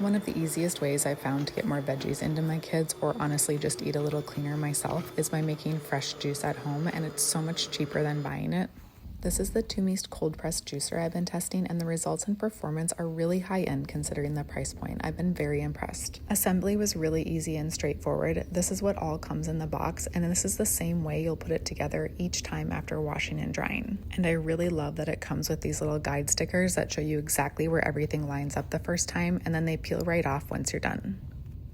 One of the easiest ways I've found to get more veggies into my kids, or honestly just eat a little cleaner myself, is by making fresh juice at home, and it's so much cheaper than buying it. This is the TUUMIIST cold pressed juicer I've been testing, and the results and performance are really high end considering the price point. I've been very impressed. Assembly was really easy and straightforward. This is what all comes in the box, and this is the same way you'll put it together each time after washing and drying. And I really love that it comes with these little guide stickers that show you exactly where everything lines up the first time, and then they peel right off once you're done.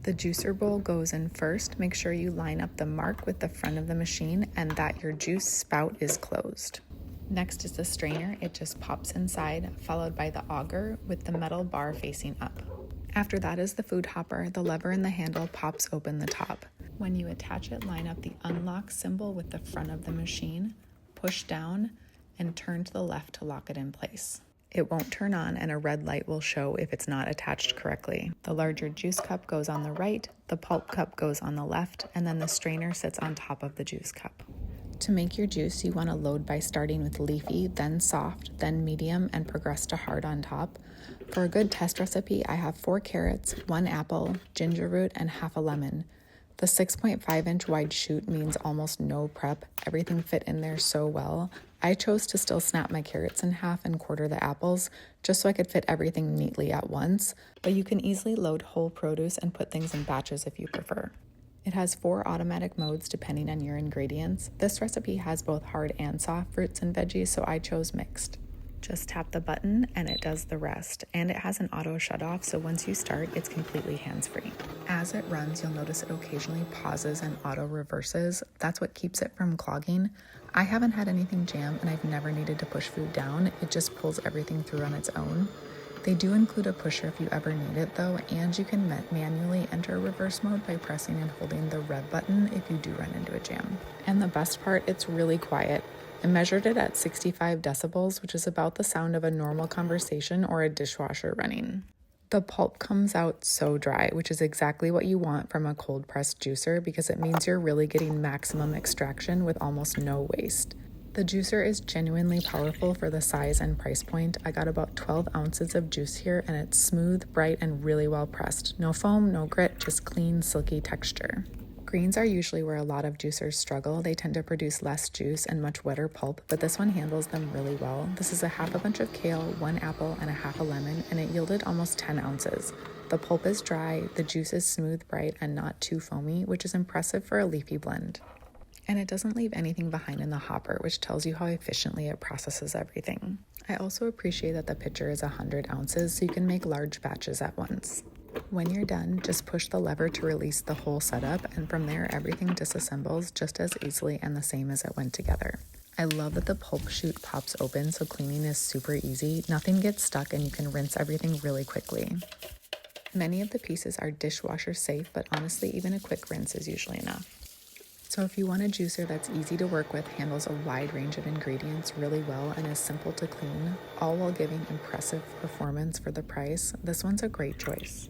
The juicer bowl goes in first. Make sure you line up the mark with the front of the machine and that your juice spout is closed. Next is the strainer. It just pops inside, followed by the auger with the metal bar facing up. After that is the food hopper. The lever in the handle pops open the top. When you attach it, line up the unlock symbol with the front of the machine, push down, and turn to the left to lock it in place. It won't turn on and a red light will show if it's not attached correctly. The larger juice cup goes on the right, the pulp cup goes on the left, and then the strainer sits on top of the juice cup. To make your juice, you want to load by starting with leafy, then soft, then medium, and progress to hard on top. For a good test recipe, I have 4 carrots, 1 apple, ginger root, and half a lemon. The 6.5-inch wide chute means almost no prep. Everything fit in there so well. I chose to still snap my carrots in half and quarter the apples, just so I could fit everything neatly at once, but you can easily load whole produce and put things in batches if you prefer. It has 4 automatic modes depending on your ingredients. This recipe has both hard and soft fruits and veggies, so I chose mixed. Just tap the button and it does the rest. And it has an auto shut off, so once you start, it's completely hands-free. As it runs, you'll notice it occasionally pauses and auto reverses. That's what keeps it from clogging. I haven't had anything jam and I've never needed to push food down. It just pulls everything through on its own. They do include a pusher if you ever need it though, and you can manually enter reverse mode by pressing and holding the red button if you do run into a jam. And the best part, it's really quiet. I measured it at 65 decibels, which is about the sound of a normal conversation or a dishwasher running. The pulp comes out so dry, which is exactly what you want from a cold pressed juicer because it means you're really getting maximum extraction with almost no waste. The juicer is genuinely powerful for the size and price point. I got about 12 ounces of juice here and it's smooth, bright, and really well pressed. No foam, no grit, just clean, silky texture. Greens are usually where a lot of juicers struggle. They tend to produce less juice and much wetter pulp, but this one handles them really well. This is a half a bunch of kale, 1 apple, and a half a lemon, and it yielded almost 10 ounces. The pulp is dry, the juice is smooth, bright, and not too foamy, which is impressive for a leafy blend. And it doesn't leave anything behind in the hopper, which tells you how efficiently it processes everything. I also appreciate that the pitcher is 100 ounces, so you can make large batches at once. When you're done, just push the lever to release the whole setup, and from there, everything disassembles just as easily and the same as it went together. I love that the pulp chute pops open, so cleaning is super easy. Nothing gets stuck, and you can rinse everything really quickly. Many of the pieces are dishwasher safe, but honestly, even a quick rinse is usually enough. So if you want a juicer that's easy to work with, handles a wide range of ingredients really well, and is simple to clean, all while giving impressive performance for the price, this one's a great choice.